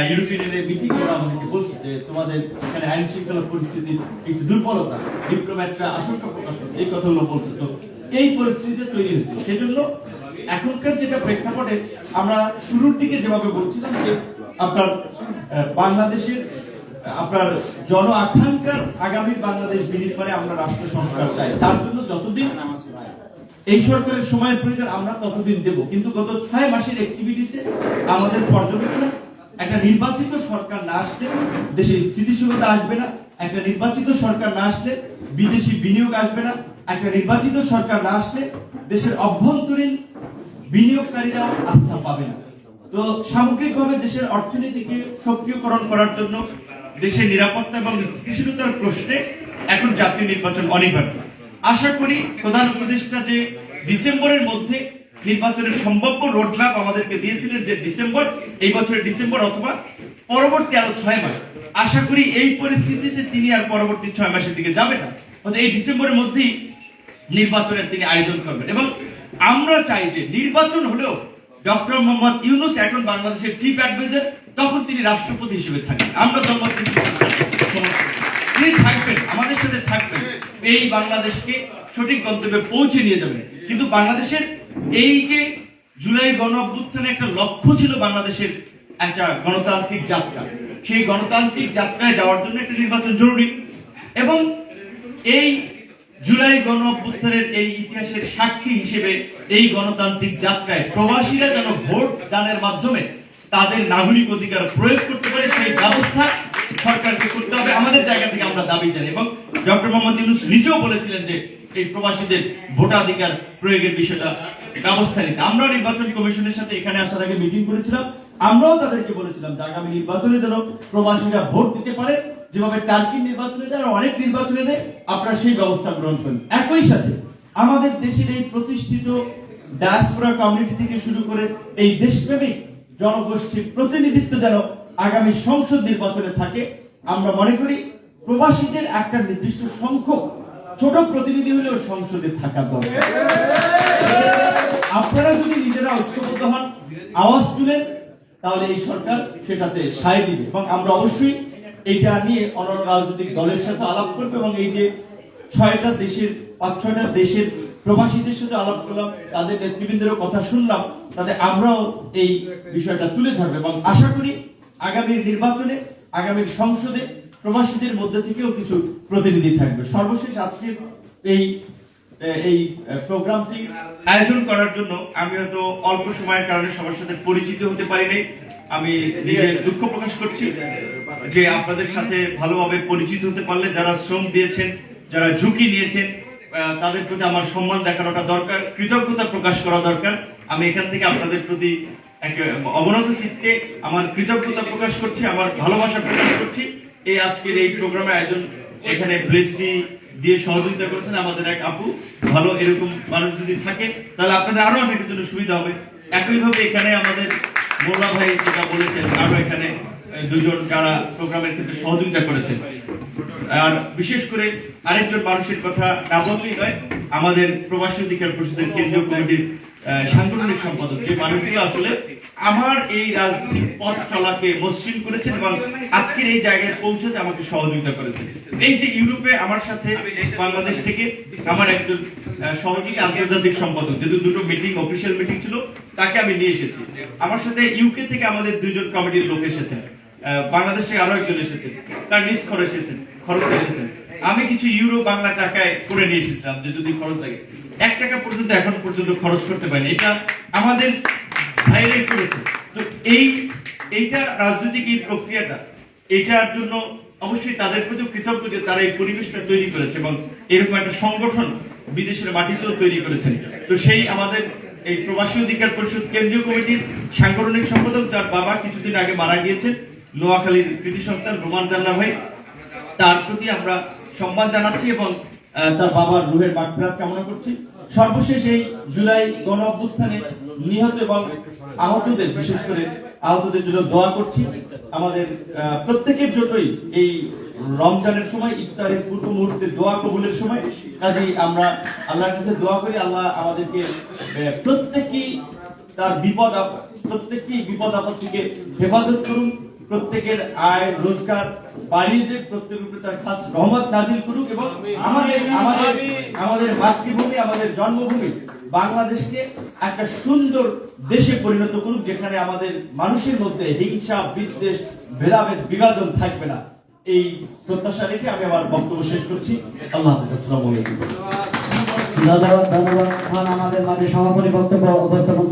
European ইউনিয়নের meeting করে আমাদেরকে বলছে যে তোমাদের এখানে আইন শৃঙ্খলা পরিস্থিতি একটু দুর্বলতা, ডিপ্লোম্যাটরা আশঙ্কা প্রকাশ করছে, এই কথাগুলো বলছে। তো এই পরিস্থিতি তৈরি হয়েছে, সেজন্য এখনকার যেটা প্রেক্ষাপটে আমরা শুরুর দিকে যেভাবে বলছিলাম যে আপনার বাংলাদেশের আপনার জন আকাঙ্ক্ষার আগামী বাংলাদেশ বিনির্মাণে আমরা রাষ্ট্র সংস্কার চাই, তার জন্য যতদিন এই সরকারের সময়ের প্রয়োজন আমরা ততদিন দেব। কিন্তু গত 6 মাসের অ্যাক্টিভিটিসে আমাদের পর্যবেক্ষণে একটা নির্বাচিত সরকার না আসলে দেশে স্থিতিশীলতা আসবে না, একটা নির্বাচিত সরকার না আসলে বিদেশি বিনিয়োগ আসবে না, একটা নির্বাচিত সরকার না আসলে দেশের অভ্যন্তরীণ বিনিয়োগকারীরাও আস্থা পাবে না। তো সামগ্রিকভাবে দেশের অর্থনীতিকে সক্রিয়করণ করার জন্য দেশের নিরাপত্তা এবং স্থিতিশীলতার প্রশ্নে এখন জাতীয় নির্বাচন অনিবার্য। আশা করি প্রধান উপদেষ্টা যে ডিসেম্বরের মধ্যে নির্বাচনের সম্ভাব্য রোডম্যাপ আমাদেরকে দিয়েছিলেন, যে ডিসেম্বর, এই বছরের ডিসেম্বর অথবা পরবর্তী আরো 6 মাস, আশা করি এই পরিস্থিতিতে তিনি আর পরবর্তী 6 মাসের দিকে যাবেন না, এই ডিসেম্বরের মধ্যেই নির্বাচনের তিনি আয়োজন করবেন। এবং আমরা চাই যে নির্বাচন হলেও ডক্টর মোহাম্মদ ইউনূস এখন বাংলাদেশের চিফ অ্যাডভাইজার, তখন তিনি রাষ্ট্রপতি হিসেবে থাকেন, আমরা তিনি থাকবেন, আমাদের সাথে থাকবেন, এই বাংলাদেশকে সঠিক গন্তব্যে পৌঁছে নিয়ে যাবেন। কিন্তু বাংলাদেশের এই যে জুলাই গণ অভ্যুত্থানে একটা লক্ষ্য ছিল বাংলাদেশের একটা গণতান্ত্রিক যাত্রা, সেই গণতান্ত্রিক যাত্রায় যাওয়ার জন্য একটা নির্বাচন জরুরি। এবং এই জুলাই গণ অভ্যুত্থানের এই ইতিহাসের সাক্ষী হিসেবে এই গণতান্ত্রিক যাত্রায় প্রবাসীরা যেন ভোট দানের মাধ্যমে তাদের নাগরিক অধিকার প্রয়োগ করতে পারে, সেই ব্যবস্থা সরকারকে করতে হবে। আমাদের জায়গা থেকে আমরা দাবি জানাই, এবং ডক্টর মোহাম্মদ ইউনূস নিজেও বলেছিলেন যে এই প্রবাসীদের ভোটাধিকার প্রয়োগের বিষয়টা ব্যবস্থা নিতে। আমরা নির্বাচন কমিশনের সাথে এখানে আসার আগে মিটিং করেছিলাম, আমরাও তাদেরকে বলেছিলাম যে আগামী নির্বাচনে যেন প্রবাসীরা ভোট দিতে পারে, যেভাবে টার্কির নির্বাচনে দেয়, অনেক নির্বাচনে দেয়, আপনারা সেই ব্যবস্থা গ্রহণ করেন। একই সাথে আমাদের দেশের এই প্রতিষ্ঠিত ডায়াসপোরা কমিউনিটি থেকে শুরু করে এই দেশপ্রেমিক জনগোষ্ঠীর প্রতিনিধিত্ব যেন আগামী সংসদ নির্বাচনে থাকে। আমরা মনে করি প্রবাসীদের একটা নির্দিষ্ট সংখ্যক ছোট প্রতিনিধি হলেও সংসদে থাকা দরকার। আপনারা যদি নিজেরা ঐক্যবদ্ধ হন, আওয়াজ তুলেন, তাহলে এই সরকার সেটাতে সায় দিবে। এবং আমরা অবশ্যই এইটা নিয়ে অন্যান্য রাজনৈতিক দলের সাথে আলাপ করবো, এবং এই যে 6টা দেশের 5-6টা দেশের প্রবাসীদের সাথে আলাপ করলাম, তাদের নেতৃবৃন্দেরও কথা শুনলাম, তাতে আমরাও এই বিষয়টা তুলে ধরবো। এবং আশা করি আগামী নির্বাচনে, আগামী সংসদে প্রবাসীদের মধ্যে থেকেও কিছু প্রতিনিধি থাকবে। সর্বশেষ আজকে এই প্রোগ্রামটি আয়োজন করার জন্য আমি হয়তো অল্প সময়ের কারণে সবার সাথে পরিচিত হতে পারিনি। আমি নিজের দুঃখ প্রকাশ করছি যে আপনাদের সাথে ভালোভাবে পরিচিত হতে পারলে, যারা শ্রম দিয়েছেন, যারা ঝুঁকি নিয়েছেন, তাদের প্রতি আমার সম্মান দেখানোটা দরকার, কৃতজ্ঞতা প্রকাশ করা দরকার। আমি এখান থেকে আপনাদের প্রতি অবনত চিত্তে আমার কৃতজ্ঞতা প্রকাশ করছি, আমার ভালোবাসা প্রকাশ করছি। এই আজকের এই প্রোগ্রামের আয়োজন, এখানে ব্লেসটি দিয়ে সহযোগিতা করেছেন আমাদের এক আপু। ভালো এরকম মানুষ যদি থাকে তাহলে আপনাদের আরো অনেকের জন্য সুবিধা হবে। একইভাবে এখানে আমাদের মোল্লা ভাই যেটা বলেছেন, আরো এখানে 2 জন যারা প্রোগ্রামের ক্ষেত্রে সহযোগিতা করেছেন। আর বিশেষ করে আরেকজন মানুষের কথা না বললেই নয়, আমাদের প্রবাসী অধিকার পরিষদের কেন্দ্রীয় কমিটির সাংগঠনিক সম্পাদক, যে মানুষগুলো আসলে আমার এই রাজনৈতিক পথ চলাকে মসৃণ করেছেন এবং আজকের এই জায়গায় পৌঁছাতে আমাকে সহযোগিতা করেছেন। এই যে ইউরোপে আমার সাথে বাংলাদেশ থেকে আমার একজন সহযোগী আন্তর্জাতিক সম্পাদক, যেহেতু 2টো মিটিং, অফিসিয়াল মিটিং ছিল, তাকে আমি নিয়ে এসেছি। আমার সাথে ইউকে থেকে আমাদের 2 জন কমিটির লোক এসেছেন, বাংলাদেশ থেকে আরো একজন এসেছেন, তার নিজ খরচ এসেছেন। আমি কিছু ইউরো বাংলা টাকায় করে নিয়ে এসেছিলাম, যে যদি খরচ লাগে 1 টাকা পর্যন্ত এখন পর্যন্ত খরচ করতে পারিনি। এটা আমাদের ভাইরাই করেছে। তো এইটা রাজনৈতিক এই প্রক্রিয়াটা, এটার জন্য অবশ্যই তাদের প্রতি কৃতজ্ঞ যে তারা এই পরিবেশটা তৈরি করেছে এবং এরকম একটা সংগঠন বিদেশের মাটিতেও তৈরি করেছেন। তো সেই আমাদের এই প্রবাসী অধিকার পরিষদ কেন্দ্রীয় কমিটির সাংগঠনিক সম্পাদক, যার বাবা কিছুদিন আগে মারা গিয়েছেন, নোয়াখালীর কৃতি সন্তান রোমান জান্না ভাই, তার প্রতি আমরা সম্মান জানাচ্ছি এবং তার বাবার রুহের মাগফিরাত কামনা করছি। সর্বশেষ এই জুলাই গণ অভ্যুত্থানে নিহত এবং আহতদের, বিশেষ করে আহতদের জন্য দোয়া করছি। আমাদের প্রত্যেকের জন্যই এই রমজানের সময়, ইফতারের পূর্ব মুহূর্তে দোয়া কবুলের সময়, কাজেই আমরা আল্লাহর কাছে দোয়া করি আল্লাহ আমাদেরকে প্রত্যেককেই বিপদ আপদ থেকে হেফাজত করুন, প্রত্যেকের আয় রোজগার বাড়িয়ে দেখ, প্রত্যেকের উপরে তার খাস রহমত নাজিল করুক এবং আমাদের আমাদের আমাদের মাতৃভূমি, আমাদের জন্মভূমি বাংলাদেশকে একটা সুন্দর দেশে পরিণত করুক, যেখানে আমাদের মানুষের মধ্যে হিংসা, বিদ্বেষ, ভেদাভেদ, বিভাজন থাকবে না। এই প্রত্যাশা রেখে আমি আমার বক্তব্য শেষ করছি। আল্লাহ হাফেজ। আসসালামু আলাইকুম। ধন্যবাদ। আমাদের মাঝে সমাপনী বক্তব্য উপস্থাপন